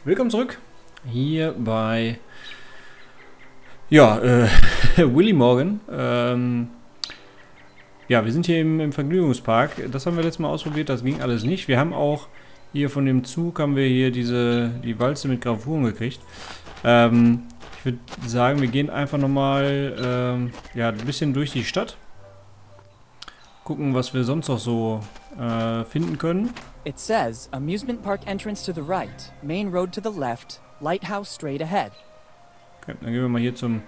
Willkommen zurück hier bei Willy Morgan. Wir sind hier im Vergnügungspark. Das haben wir letztes Mal ausprobiert, das ging alles nicht. Wir haben auch hier von dem Zug die Walze mit Gravuren gekriegt. Ich würde sagen, wir gehen einfach nochmal ein bisschen durch die Stadt. Gucken, was wir sonst noch so finden können. It says, amusement park entrance to the right, main road to the left, lighthouse straight ahead. Okay, dann gehen wir mal hier zum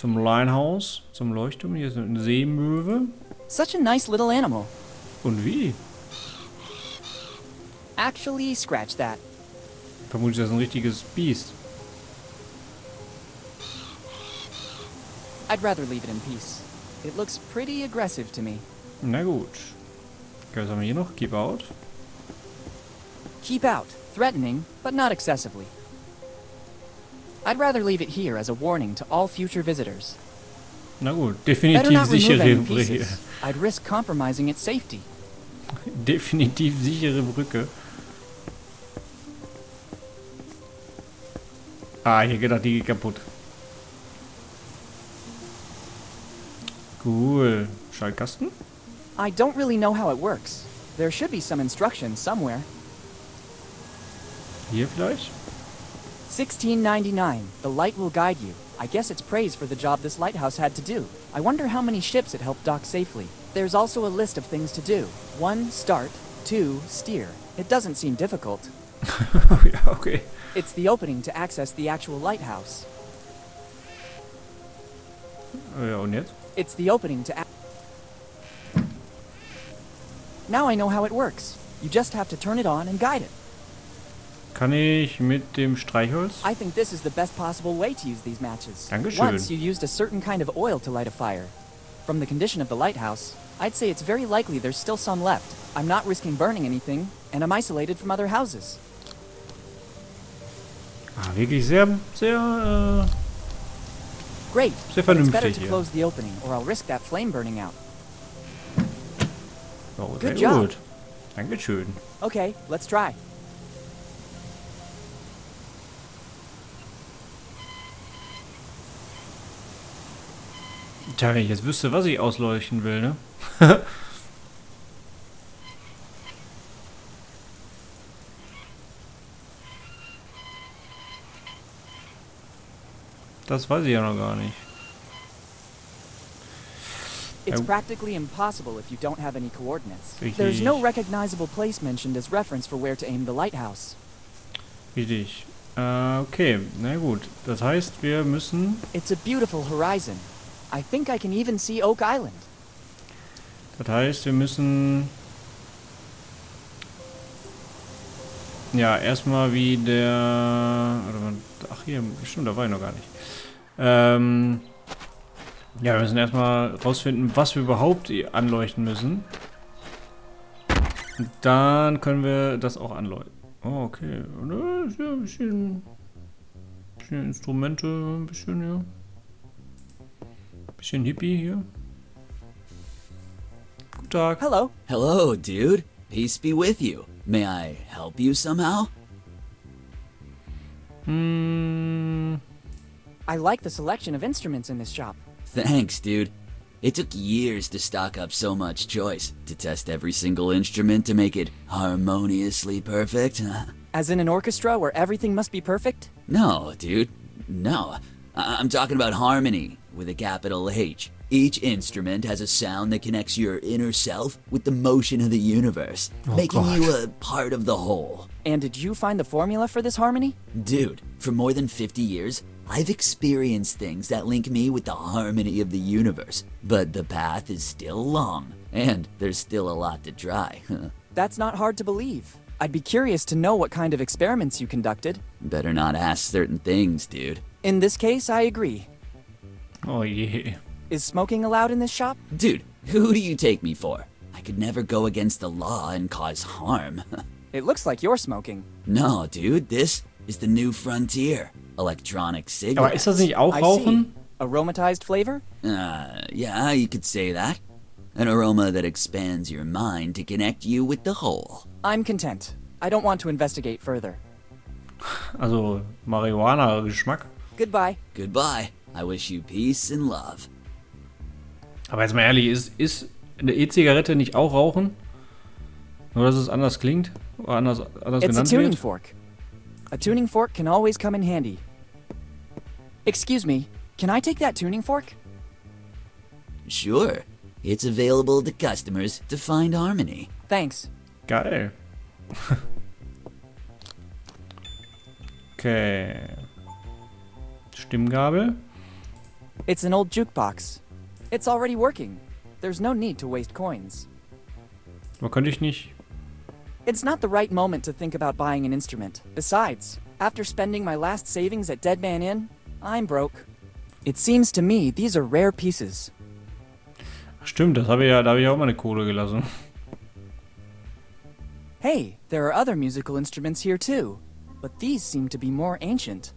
Linehouse, zum Leuchtturm. Hier ist eine Seemöwe. Such a nice little animal. Und wie? Actually, scratch that. Vermutlich ist das ein richtiges Biest. I'd rather leave it in peace. It looks pretty aggressive to me. Na gut. Okay, was haben wir hier noch? Keep out. Keep out. Threatening, but not excessively. I'd rather leave it here as a warning to all future visitors. Na gut, Better definitiv not remove sichere any Brücke. pieces. I'd risk compromising its safety. Definitiv sichere Brücke. Ah, hier geht auch die kaputt. Cool. Schaltkasten? I don't really know how it works. There should be some instructions somewhere. Hier vielleicht? 1699. The light will guide you. I guess it's praise for the job this lighthouse had to do. I wonder how many ships it helped dock safely. There's also a list of things to do. 1, start. 2, steer. It doesn't seem difficult. Ja, okay. It's the opening to access the actual lighthouse. Ja, und jetzt? It's the opening to Now I know how it works. You just have to turn it on and guide it. Kann ich mit dem Streichholz? I think this is the best possible way to use these matches. Dankeschön. Once you used a certain kind of oil to light a fire. From the condition of the lighthouse, I'd say it's very likely there's still some left. I'm not risking burning anything, and I'm isolated from other houses. Ah, wirklich sehr Great. Sehr But it's better vernünftig to hier. close the opening, or I'll risk that flame burning out. Oh, Good sehr job. gut. Dankeschön. Okay, let's try. Tja, wenn ich jetzt wüsste, was ich ausleuchten will, ne? Das weiß ich ja noch gar nicht. It's Oh. practically impossible if you don't have any coordinates. Richtig. There's no recognizable place mentioned as reference for where to aim the lighthouse. Richtig. Okay, na gut. Das heißt, wir müssen... It's a beautiful horizon. I think I can even see Oak Island. Das heißt, wir müssen... Ja, erstmal wie der... Ach hier, stimmt, da war ich noch gar nicht. Ja, wir müssen erstmal rausfinden, was wir überhaupt anleuchten müssen. Und dann können wir das auch anleuchten. Oh, okay. Ein bisschen Instrumente, ein bisschen, ja. Bisschen Hippie hier. Guten Tag. Hello. Hello, dude. Peace be with you. May I help you somehow? I like the selection of instruments in this shop. Thanks, dude. It took years to stock up so much choice, to test every single instrument to make it harmoniously perfect. As in an orchestra where everything must be perfect? No, dude. No. I'm talking about harmony, with a capital H. Each instrument has a sound that connects your inner self with the motion of the universe, making you a part of the whole. And did you find the formula for this harmony? Dude, for more than 50 years, I've experienced things that link me with the harmony of the universe, but the path is still long, and there's still a lot to try. That's not hard to believe. I'd be curious to know what kind of experiments you conducted. Better not ask certain things, dude. In this case, I agree. Oh je. Is smoking allowed in this shop? Dude, who do you take me for? I could never go against the law and cause harm. It looks like you're smoking. No, dude, this is the new frontier. Electronic Aber cigarettes. ist das nicht auch I Rauchen? see. Aromatized flavor? Yeah, you could say that. An aroma that expands your mind to connect you with the whole. I'm content. I don't want to investigate further. Also Marihuana-Geschmack. Goodbye. Goodbye. I wish you peace and love. Aber jetzt mal ehrlich, ist eine E-Zigarette nicht auch Rauchen? Nur, dass es anders klingt? Oder anders It's a genannt tuning wird? fork. A tuning fork can always come in handy. Excuse me, can I take that tuning fork? Sure. It's available to customers to find harmony. Thanks. Geil. Okay. Stimmgabel. It's an old jukebox. It's already working. There's no need to waste coins. Aber könnte ich nicht... It's not the right moment to think about buying an instrument. Besides, after spending my last savings at Dead Man Inn, I'm broke. It seems to me these are rare pieces. Stimmt, da habe ich auch meine Kohle gelassen. Hey, there are other musical instruments here too, but these seem to be more ancient.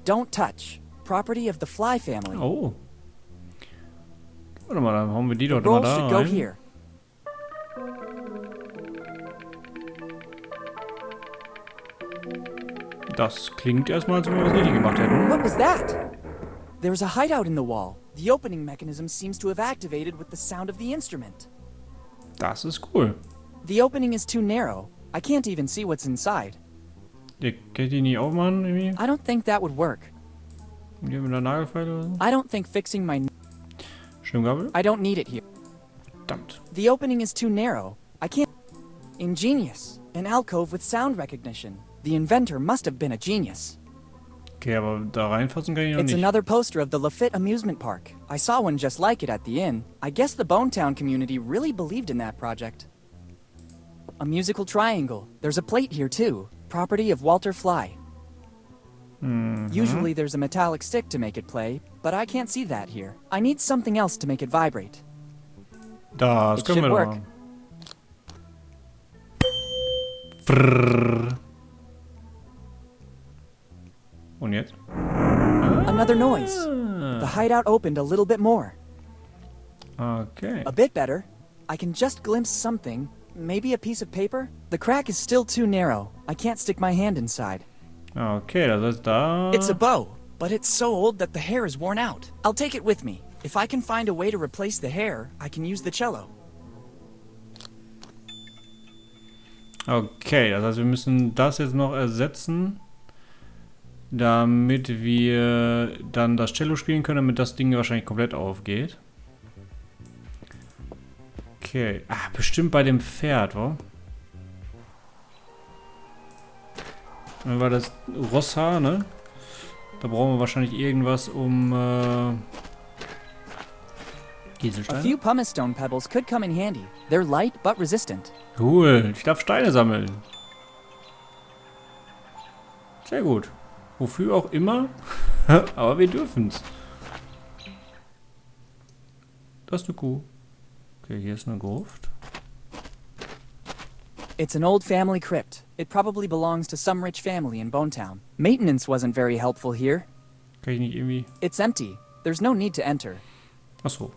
Don't touch. Property of the Fly family. Oh. Warte mal, dann hauen wir die dort Roll mal da should go rein. here. Das klingt erstmal, als wenn wir was richtig gemacht hätten. What was that? There's a hideout in the wall. The opening mechanism seems to have activated with the sound of the instrument. Das ist cool. The opening is too narrow. I can't even see what's inside. Ihr könnt die nicht aufmachen, irgendwie? I don't think that would work. Hier mit einer Nagelfeile oder so? I don't think fixing my... Stimmgabel? I don't need it here. Verdammt. The opening is too narrow. I can't... Ingenious. An alcove with sound recognition. The inventor must have been a genius. Okay, aber da reinfassen kann ich noch It's nicht. another poster of the Lafitte amusement park. I saw one just like it at the inn. I guess the Bonetown community really believed in that project. A musical triangle. There's a plate here too. Property of Walter Fly. Usually there's a metallic stick to make it play, but I can't see that here. I need something else to make it vibrate. Das It können wir should doch work. machen. Frrrr. Und jetzt? Another noise. The hideout opened a little bit more. Okay. A bit better. I can just glimpse something. Maybe a piece of paper? The crack is still too narrow. I can't stick my hand inside. Okay, das heißt da... It's a bow, but it's so old that the hair is worn out. I'll take it with me. If I can find a way to replace the hair, I can use the cello. Okay, das heißt, wir müssen das jetzt noch ersetzen, damit wir dann das Cello spielen können, damit das Ding wahrscheinlich komplett aufgeht. Okay. Ah, bestimmt bei dem Pferd, wa? Dann war das Rosshaar, ne? Da brauchen wir wahrscheinlich irgendwas um A Kieselsteine. few pumice stone pebbles could come in handy. They're light but resistant. Cool, ich darf Steine sammeln. Sehr gut. Wofür auch immer, aber wir dürfen's. Das ist eine Kuh. Okay, hier ist eine Gruft. It's an old family crypt. It probably belongs to some rich family in Bonetown. Maintenance wasn't very helpful here. Kann ich nicht irgendwie... It's empty. There's no need to enter. Achso.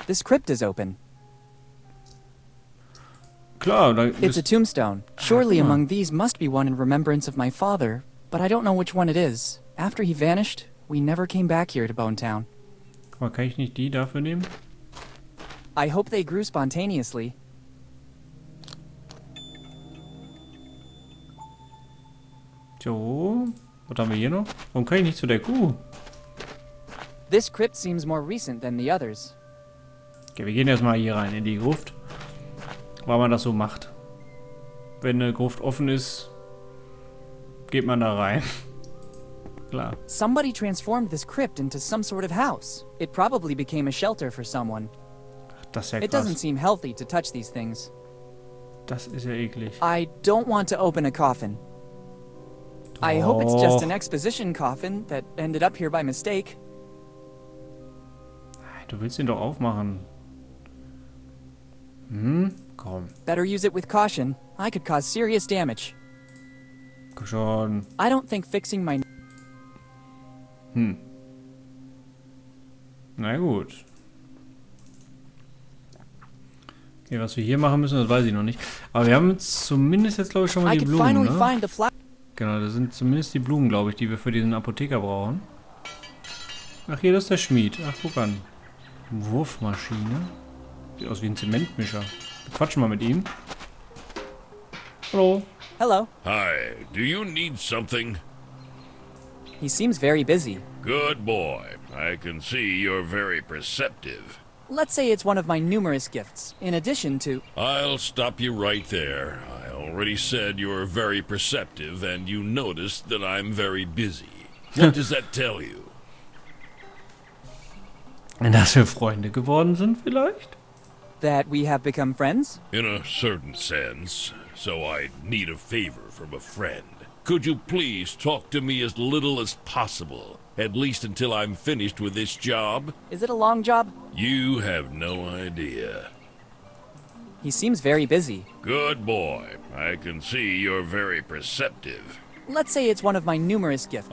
This crypt is open. Klar, da It's a ist... tombstone. Surely guck mal. among these must be one in remembrance of my father, but I don't know which one it is. After he vanished, we never came back here to Bonetown. Aber kann ich nicht die dafür nehmen? I hope they grew spontaneously. So. Was haben wir hier noch? Warum kann ich nicht zu der Kuh? This crypt seems more recent than the others. Okay, wir gehen erstmal hier rein in die Gruft. Weil man das so macht. Wenn eine Gruft offen ist, geht man da rein. Klar. Somebody transformed this crypt into some sort of house. It probably became a shelter for someone. Das ist ja It doesn't krass. seem healthy to touch these things. Das ist ja eklig. I don't want to open a coffin. I hope it's just an Doch. exposition coffin that ended up here by mistake. Du willst ihn doch aufmachen. Hm? Komm. Better use it with caution. I could cause serious damage. Komm schon. I don't think fixing my... Hm. Na gut. Okay, was wir hier machen müssen, das weiß ich noch nicht. Aber wir haben jetzt zumindest glaube ich, schon mal die Blumen, ne? Genau, das sind zumindest die Blumen, glaube ich, die wir für diesen Apotheker brauchen. Ach, hier, das ist der Schmied. Ach, guck an. Wurfmaschine. Sieht aus wie ein Zementmischer. Wir quatschen mal mit ihm. Hallo. Hello. Hi, do you need something? He seems very busy. Good boy. I can see you're very perceptive. Let's say it's one of my numerous gifts, in addition to... I'll stop you right there. I already said you're very perceptive, and you noticed that I'm very busy. What does that tell you? Dass wir Freunde geworden sind, vielleicht? That we have become friends? In a certain sense. So I need a favor from a friend. Could you please talk to me as little as possible? At least until I'm finished with this job? Is it a long job? You have no idea. He seems very busy. Good boy. I can see you're very perceptive. Let's say it's one of my numerous gifts.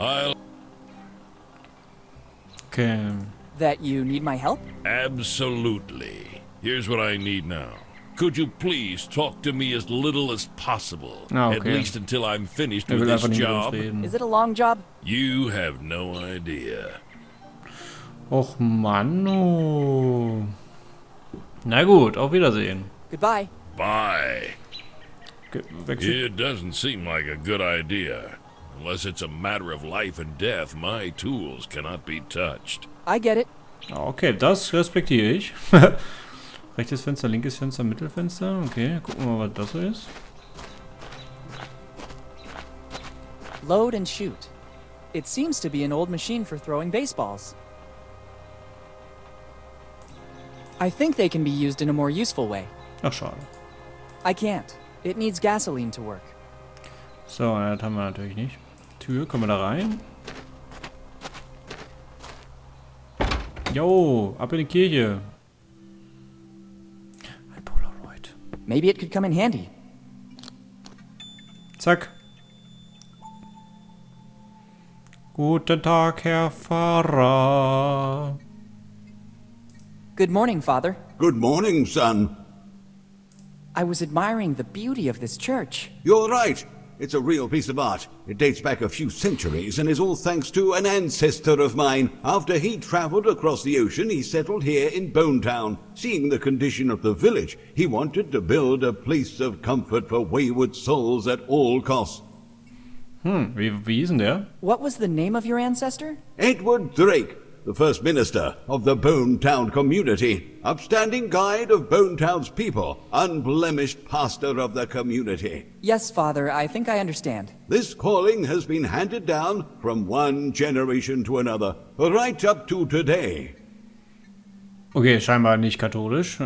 Okay. That you need my help? Absolutely. Here's what I need now. Could you please talk to me as little as possible? Okay. At least until I'm finished with this job? Is it a long job? You have no idea. Och Mann, oh. Na gut, auf Wiedersehen. Goodbye. Bye. Wechsel. It doesn't seem like a good idea. Unless it's a matter of life and death, my tools cannot be touched. I get it. Okay, das respektiere ich. Rechtes Fenster, linkes Fenster, Mittelfenster. Okay, gucken wir mal, was das so ist. Load and shoot. It seems to be an old machine for throwing baseballs. I think they can be used in a more useful way. Ach, schade. I can't. It needs gasoline to work. So, das haben wir natürlich nicht. Tür, kommen wir da rein? Jo, ab in die Kirche. Ein Polaroid. Maybe it could come in handy. Zack. Guten Tag, Herr Pfarrer. Good morning, Father. Good morning, son. I was admiring the beauty of this church. You're right. It's a real piece of art. It dates back a few centuries and is all thanks to an ancestor of mine. After he traveled across the ocean, he settled here in Bone Town. Seeing the condition of the village, he wanted to build a place of comfort for wayward souls at all costs. Wie ist denn der? What was the name of your ancestor? Edward Drake, the first minister of the Bone Town community, upstanding guide of Bone Town's people, unblemished pastor of the community. Yes, Father, I think I understand. This calling has been handed down from one generation to another, right up to today. Okay, scheinbar nicht katholisch.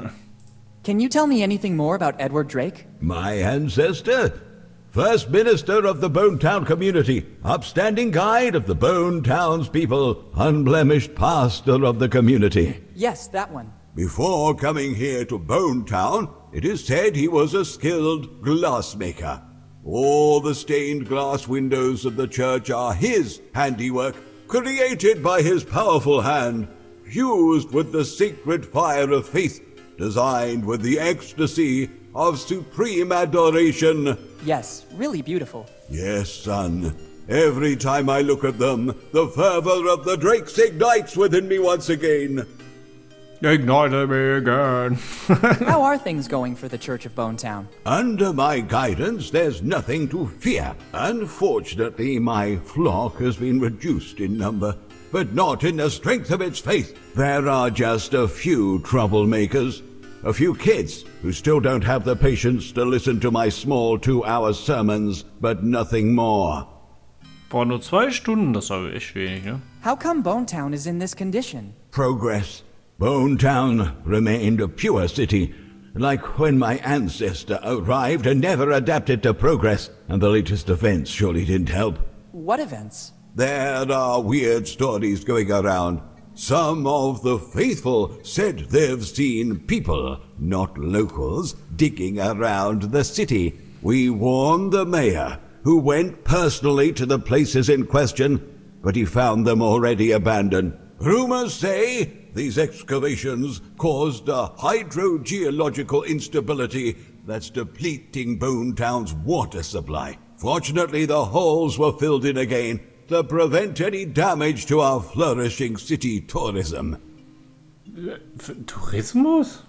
Can you tell me anything more about Edward Drake? My ancestor? First minister of the Bone Town community, upstanding guide of the Bone Town's people, unblemished pastor of the community. Yes, that one. Before coming here to Bone Town, it is said he was a skilled glassmaker. All the stained glass windows of the church are his handiwork, created by his powerful hand, fused with the sacred fire of faith, designed with the ecstasy of supreme adoration. Yes, really beautiful. Yes, son. Every time I look at them, the fervor of the Drakes ignites within me once again. Ignite me again. How are things going for the Church of Bone Town? Under my guidance, there's nothing to fear. Unfortunately, my flock has been reduced in number, but not in the strength of its faith. There are just a few troublemakers. A few kids who still don't have the patience to listen to my small 2-hour sermons, but nothing more. Boah, nur 2 Stunden, das war echt wenig, ne? How come Bone Town is in this condition? Progress. Bone Town remained a pure city, like when my ancestor arrived and never adapted to progress, and the latest events surely didn't help. What events? There are weird stories going around. Some of the faithful said they've seen people, not locals, digging around the city. We warned the mayor, who went personally to the places in question, but he found them already abandoned. Rumors say These excavations caused a hydrogeological instability that's depleting Bonetown's water supply. Fortunately, the holes were filled in again to prevent any damage to our flourishing city tourism. Tourismus?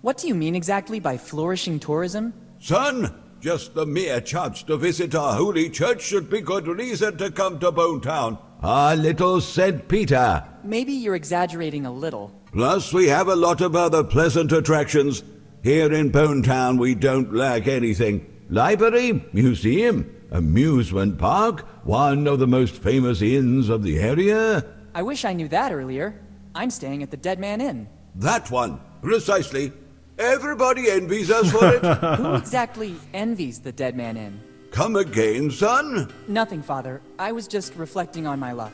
What do you mean exactly by flourishing tourism? Son, just the mere chance to visit our holy church should be good reason to come to Bonetown. Our little St. Peter. Maybe you're exaggerating a little. Plus, we have a lot of other pleasant attractions. Here in Bonetown, we don't lack anything. Library, museum, amusement park, one of the most famous inns of the area. I wish I knew that earlier. I'm staying at the Dead Man Inn. That one, precisely. Everybody envies us for it. Who exactly envies the Dead Man Inn? Come again, son? Nothing, Father. I was just reflecting on my luck.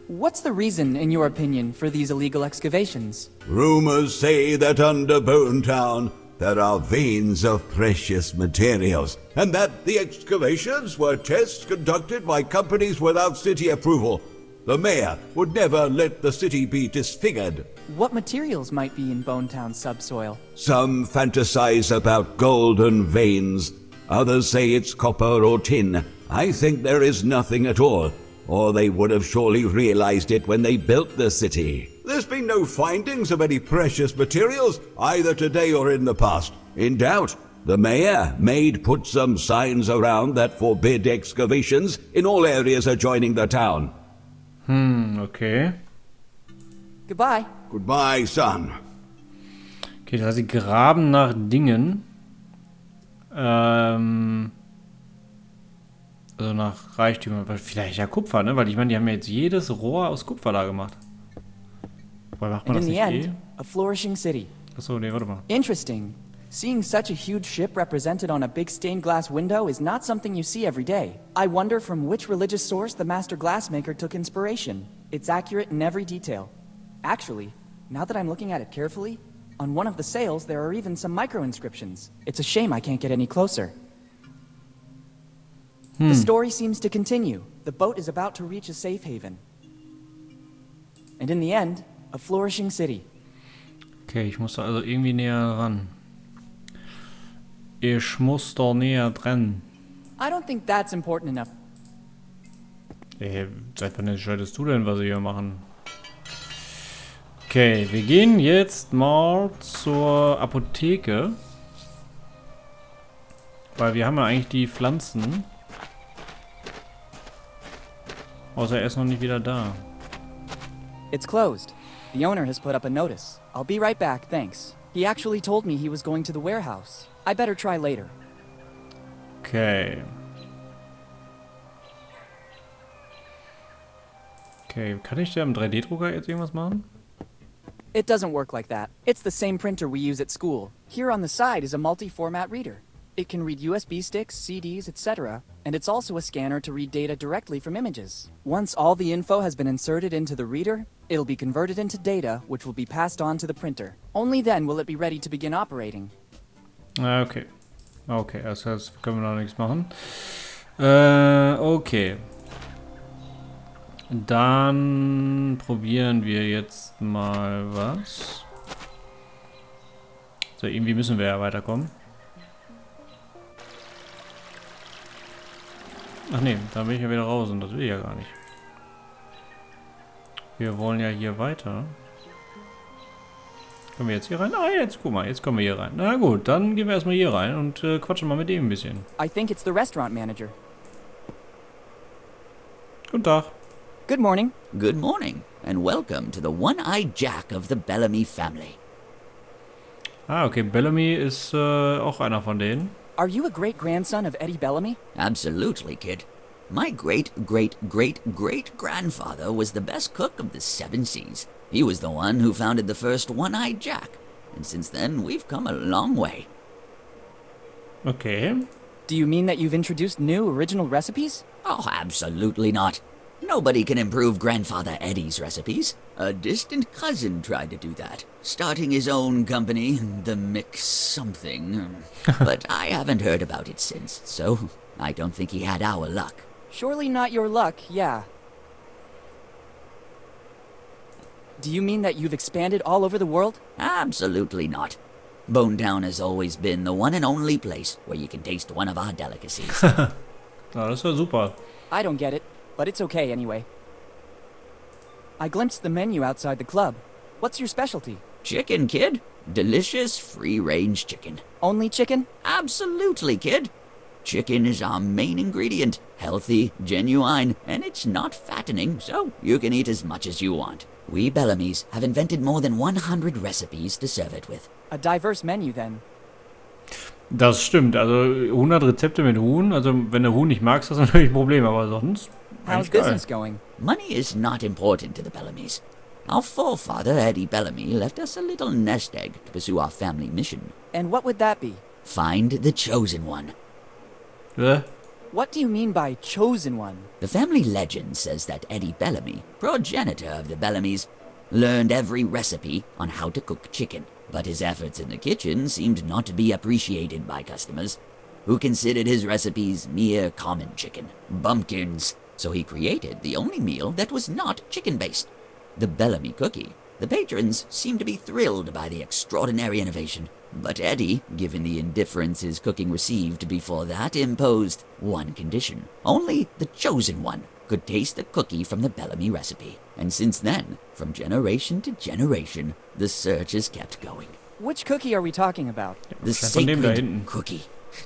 What's the reason, in your opinion, for these illegal excavations? Rumors say that under Bonetown there are veins of precious materials, and that the excavations were tests conducted by companies without city approval. The mayor would never let the city be disfigured. What materials might be in Bonetown's subsoil? Some fantasize about golden veins. Others say it's copper or tin. I think there is nothing at all, or they would have surely realized it when they built the city. There's been no findings of any precious materials, either today or in the past. In doubt, the mayor may put some signs around that forbid excavations in all areas adjoining the town. Okay. Goodbye. Goodbye, son. Okay, das heißt, sie graben nach Dingen. Also nach Reichtümern. Vielleicht ja Kupfer, ne? Weil ich meine, die haben ja jetzt jedes Rohr aus Kupfer da gemacht. Wobei macht man And das in the nicht end, a flourishing city. Achso, nee, warte mal. Interesting. Seeing such a huge ship represented on a big stained glass window is not something you see every day. I wonder from which religious source the master glassmaker took inspiration. It's accurate in every detail. Actually, now that I'm looking at it carefully, on one of the sails there are even some micro-inscriptions. It's a shame I can't get any closer. The story seems to continue. The boat is about to reach a safe haven. And in the end, a flourishing city. Okay, ich muss da also irgendwie näher ran. Ich muss da näher dran. I don't think that's important enough. Ey, seit wann entscheidest du denn, was wir hier machen? Okay, wir gehen jetzt mal zur Apotheke. Weil wir haben ja eigentlich die Pflanzen. Außer er ist noch nicht wieder da. It's closed. The owner has put up a notice. I'll be right back, thanks. He actually told me he was going to the warehouse. I better try later. Okay. Okay, kann ich da im 3D-Drucker jetzt irgendwas machen? It doesn't work like that. It's the same printer we use at school. Here on the side is a multi-format reader. It can read USB sticks, CDs, etc. And it's also a scanner to read data directly from images. Once all the info has been inserted into the reader, it'll be converted into data, which will be passed on to the printer. Only then will it be ready to begin operating. Okay. Okay, das heißt, können wir noch nichts machen. Okay. Dann probieren wir jetzt mal was. So, irgendwie müssen wir ja weiterkommen. Ach nee, da bin ich ja wieder raus und das will ich ja gar nicht. Wir wollen ja hier weiter. Können wir jetzt hier rein? Ah, jetzt, guck mal, jetzt kommen wir hier rein. Na gut, dann gehen wir erstmal hier rein und quatschen mal mit dem ein bisschen. I think it's the restaurant manager. Guten Tag. Good morning. Good morning, and welcome to the one-eyed Jack of the Bellamy family. Ah, okay, Bellamy ist auch einer von denen. Are you a great-grandson of Eddie Bellamy? Absolutely, kid. My great-great-great-great-grandfather was the best cook of the 7 seas. He was the one who founded the first one-eyed Jack. And since then, we've come a long way. Okay. Do you mean that you've introduced new original recipes? Oh, absolutely not. Nobody can improve Grandfather Eddie's recipes. A distant cousin tried to do that, starting his own company, the Mix something. But I haven't heard about it since, so I don't think he had our luck. Surely not your luck, yeah. Do you mean that you've expanded all over the world? Absolutely not. Bonetown has always been the one and only place where you can taste one of our delicacies. Na, das ist ja super. I don't get it, but it's okay anyway. I glimpsed the menu outside the club. What's your specialty? Chicken, kid. Delicious free-range chicken. Only chicken? Absolutely, kid. Chicken is our main ingredient. Healthy, genuine, and it's not fattening, so you can eat as much as you want. We Bellamys have invented more than 100 recipes to serve it with. A diverse menu then. Das stimmt. Also 100 Rezepte mit Huhn. Also wenn du Huhn nicht magst, ist das natürlich ein Problem. Aber sonst How's eigentlich geil. business going? Money is not important to the Bellamys. Our forefather, Eddie Bellamy, left us a little nest egg to pursue our family mission. And what would that be? Find the chosen one. What do you mean by chosen one? The family legend says that Eddie Bellamy, progenitor of the Bellamys, learned every recipe on how to cook chicken. But his efforts in the kitchen seemed not to be appreciated by customers, who considered his recipes mere common chicken, bumpkins. So he created the only meal that was not chicken-based, the Bellamy cookie. The patrons seemed to be thrilled by the extraordinary innovation, but Eddie, given the indifference his cooking received before that, imposed one condition. Only the chosen one could taste the cookie from the Bellamy recipe. And since then, from generation to generation, the search has kept going. Which cookie are we talking about? The von dem da sacred hinten. cookie,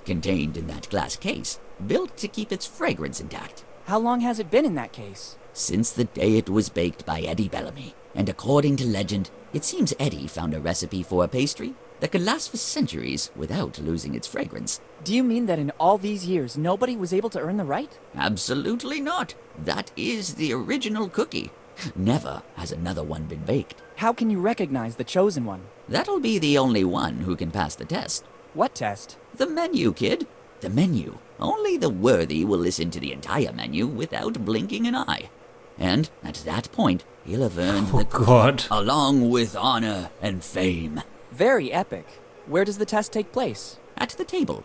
contained in that glass case, built to keep its fragrance intact. How long has it been in that case? Since the day it was baked by Eddie Bellamy. And according to legend, it seems Eddie found a recipe for a pastry that could last for centuries without losing its fragrance. Do you mean that in all these years, nobody was able to earn the right? Absolutely not. That is the original cookie. Never has another one been baked. How can you recognize the chosen one? That'll be the only one who can pass the test. What test? The menu, kid. The menu. Only the worthy will listen to the entire menu without blinking an eye. And at that point, he'll have earned Oh the cookie, Gott. along with honor and fame. Very epic. Where does the test take place? At the table.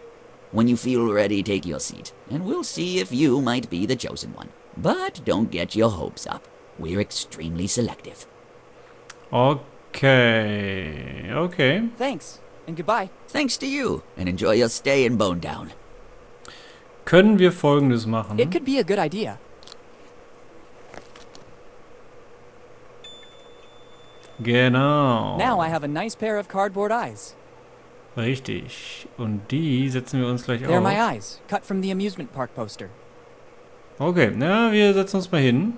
When you feel ready, take your seat, and we'll see if you might be the chosen one. But don't get your hopes up. We're extremely selective. Okay. Okay. Thanks, and goodbye. Thanks to you, and enjoy your stay in Bonetown. Können wir Folgendes machen? It could be a good idea. Genau. Now I have a nice pair of cardboard eyes. Richtig. Und die setzen wir uns gleich They're my auf. eyes, cut from the amusement park poster. Okay, na, wir setzen uns mal hin.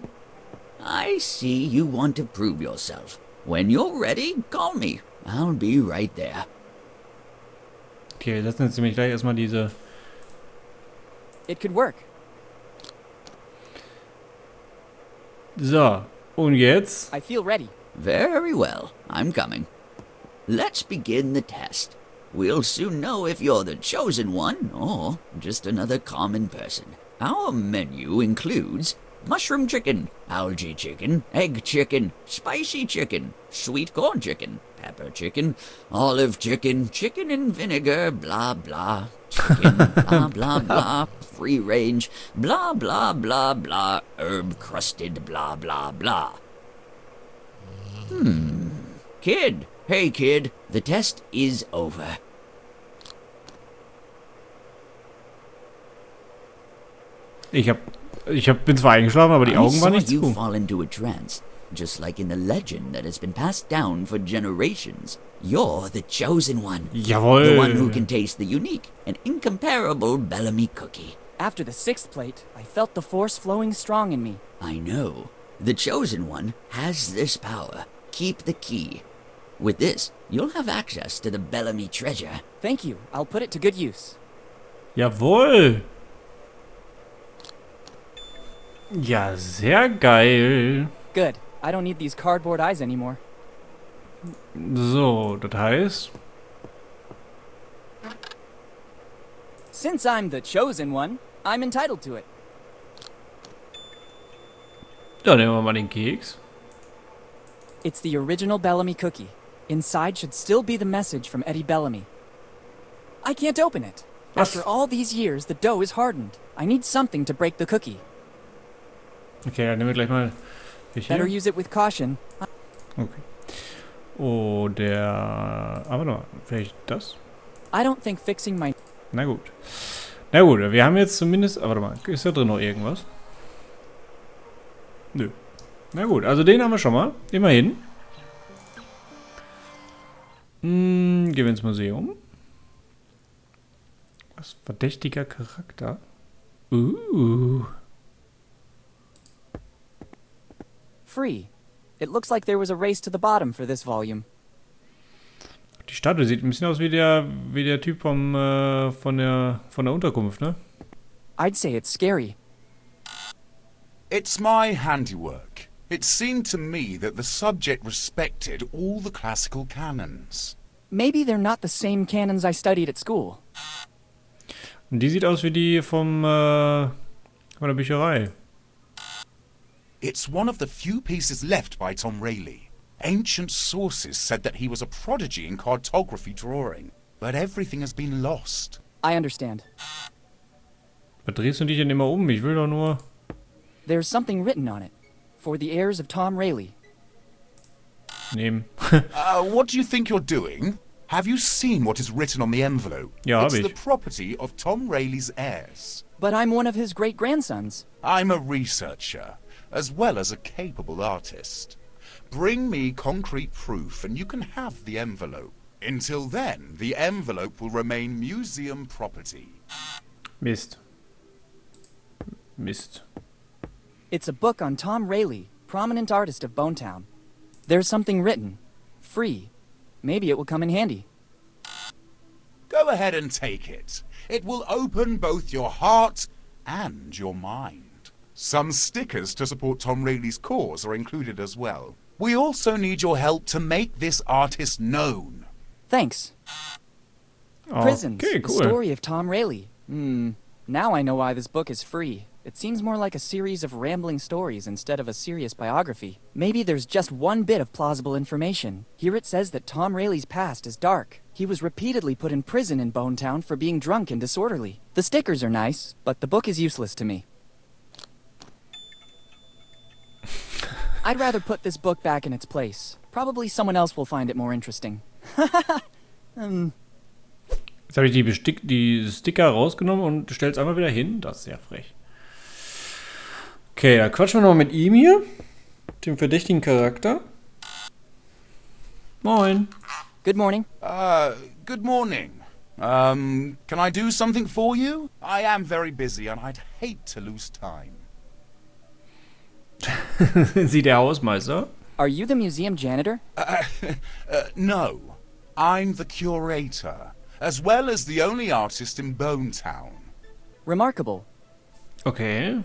I see you want to prove yourself. When you're ready, call me. I'll be right there. Okay, wir setzen jetzt nämlich gleich erstmal diese... It could work. So, und jetzt? I feel ready. Very well, I'm coming. Let's begin the test. We'll soon know if you're the chosen one or just another common person. Our menu includes mushroom chicken, algae chicken, egg chicken, spicy chicken, sweet corn chicken, pepper chicken, olive chicken, chicken and vinegar, blah blah, chicken, blah blah blah, free range, blah blah blah blah, herb crusted, blah blah blah. Kid, hey kid, the test is over. Bin zwar eingeschlafen, aber die I Augen saw waren nicht you zu. fall into a trance, just like in the legend that has been passed down for generations. You're the chosen one. Jawohl. The one who can taste the unique and incomparable Bellamy cookie. After the sixth plate, I felt the force flowing strong in me. I know. The chosen one has this power. Keep the key. With this, you'll have access to the Bellamy treasure. Thank you. I'll put it to good use. Jawohl. Ja, sehr geil. Good. I don't need these cardboard eyes anymore. So, das heißt... Since I'm the chosen one, I'm entitled to it. Da nehmen wir mal den Keks. It's the original Bellamy cookie. Inside should still be the message from Eddie Bellamy. I can't open it. Was? After all these years, the dough is hardened. I need something to break the cookie. Okay, dann nehmen wir gleich mal... Better use it with caution. Okay. Oh, der... Aber noch, vielleicht das? I don't think fixing my... Na gut. Na gut, wir haben jetzt zumindest... Aber warte mal, ist da drin noch irgendwas? Nö. Na gut, also den haben wir schon mal. Immerhin. Gehen wir ins Museum. Was? Verdächtiger Charakter. Free. It looks like there was a race to the bottom for this volume. Die Statue sieht ein bisschen aus wie der Typ von der Unterkunft, ne? I'd say it's scary. It's my handiwork. It seemed to me that the subject respected all the classical canons. Maybe they're not the same canons I studied at school. Und die sieht aus wie die von der Bücherei. It's one of the few pieces left by Tom Rayleigh. Ancient sources said that he was a prodigy in cartography drawing, but everything has been lost. I understand. Was drehst du dich denn immer um? Ich will doch nur... There's something written on it. For the heirs of Tom Rayleigh. Nehmen. What do you think you're doing? Have you seen what is written on the envelope? Ja, hab it's ich. the property of Tom Rayleigh's heirs. But I'm one of his great-grandsons. I'm a researcher, as well as a capable artist. Bring me concrete proof and you can have the envelope. Until then, the envelope will remain museum property. Mist. It's a book on Tom Rayleigh, prominent artist of Bonetown. There's something written. Free. Maybe it will come in handy. Go ahead and take it. It will open both your heart and your mind. Some stickers to support Tom Rayleigh's cause are included as well. We also need your help to make this artist known. Thanks. Prisons. Okay, The cool. story of Tom Rayleigh. Now I know why this book is free. It seems more like a series of rambling stories instead of a serious biography. Maybe there's just one bit of plausible information. Here it says that Tom Rayleigh's past is dark. He was repeatedly put in prison in Bonetown for being drunk and disorderly. The stickers are nice, but the book is useless to me. I'd rather put this book back in its place. Probably someone else will find it more interesting. Jetzt habe ich die Sticker rausgenommen und stell's einmal wieder hin. Das ist ja frech. Okay, dann quatschen wir noch mit ihm hier. Dem verdächtigen Charakter. Moin. Good morning. Good morning. Can I do something for you? I am very busy and I'd hate to lose time. Sind Sie der Hausmeister? Are you the museum janitor? No. I'm the curator, as well as the only artist in Bonetown. Remarkable. Okay.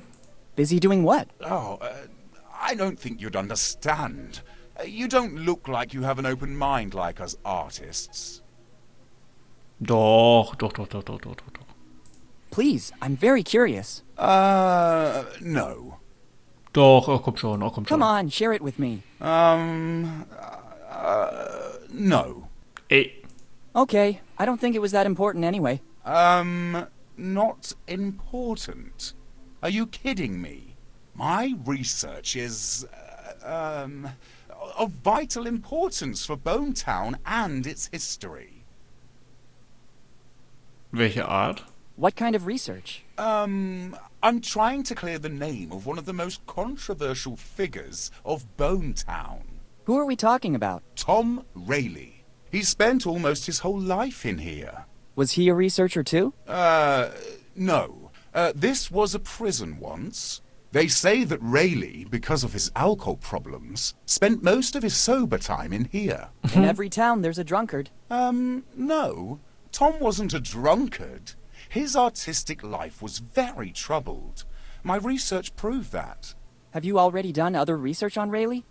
Busy doing what? I don't think you'd understand. You don't look like you have an open mind like us artists. Doch. Please, I'm very curious. No. Doch, komm schon, Come on, share it with me. No. Ey. Okay, I don't think it was that important anyway. Not important. Are you kidding me? My research is, of vital importance for Bonetown and its history. Welche Art? What kind of research? I'm trying to clear the name of one of the most controversial figures of Bonetown. Who are we talking about? Tom Rayleigh. He spent almost his whole life in here. Was he a researcher too? No. This was a prison once. They say that Rayleigh, because of his alcohol problems, spent most of his sober time in here. In every town there's a drunkard. No. Tom wasn't a drunkard. His artistic life was very troubled. My research proved that. Have you already done other research on Rayleigh?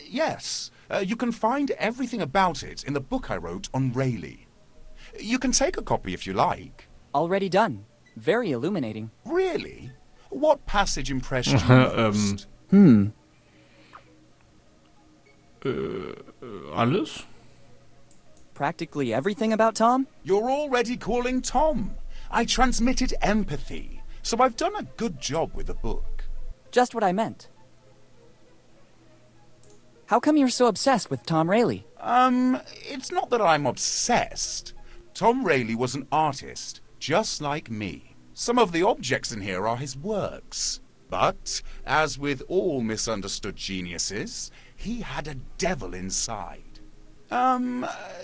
Yes. You can find everything about it in the book I wrote on Rayleigh. You can take a copy if you like. Already done. Very illuminating. Really? What passage impressed you most? Alles? Practically everything about Tom? You're already calling Tom. I transmitted empathy, so I've done a good job with the book. Just what I meant. How come you're so obsessed with Tom Rayleigh? It's not that I'm obsessed. Tom Rayleigh was an artist, just like me. Some of the objects in here are his works. But, as with all misunderstood geniuses, he had a devil inside.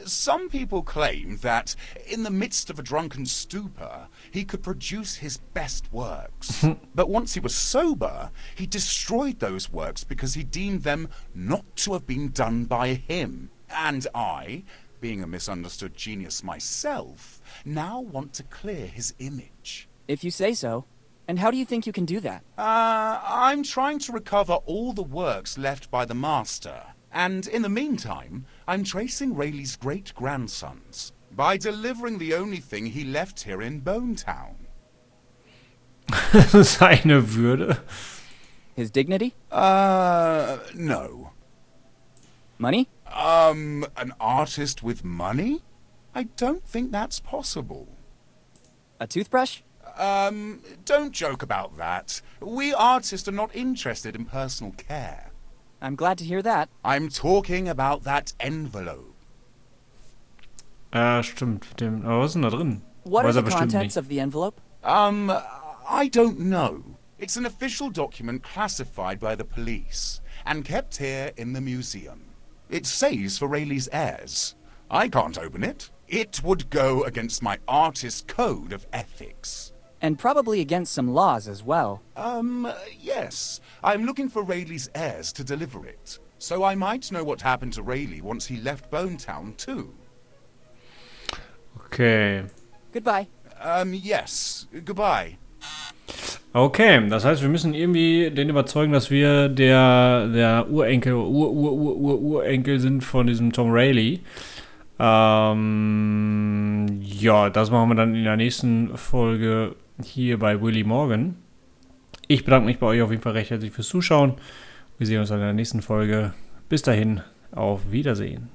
Some people claim that, in the midst of a drunken stupor, he could produce his best works. But once he was sober, he destroyed those works because he deemed them not to have been done by him. And I, being a misunderstood genius myself, now want to clear his image. If you say so. And how do you think you can do that? I'm trying to recover all the works left by the master. And in the meantime, I'm tracing Rayleigh's great-grandsons by delivering the only thing he left here in Bone Town. Seine Würde. His dignity? No. Money? An artist with money? I don't think that's possible. A toothbrush? Don't joke about that. We artists are not interested in personal care. I'm glad to hear that. I'm talking about that envelope. Stimmt. Aber was ist denn da drin? What are Weiß er the bestimmt contents nicht. of the envelope? I don't know. It's an official document classified by the police and kept here in the museum. It says for Rayleigh's heirs. I can't open it. It would go against my artist's code of ethics. And probably against some laws as well. Yes. I'm looking for Rayleigh's heirs to deliver it. So I might know what happened to Rayleigh once he left Bone Town, too. Okay. Goodbye. Yes. Goodbye. Okay, das heißt, wir müssen irgendwie den überzeugen, dass wir der Urenkel, Urenkel sind von diesem Tom Rayleigh. Ja, das machen wir dann in der nächsten Folge hier bei Willy Morgan. Ich bedanke mich bei euch auf jeden Fall recht herzlich fürs Zuschauen. Wir sehen uns dann in der nächsten Folge. Bis dahin, auf Wiedersehen.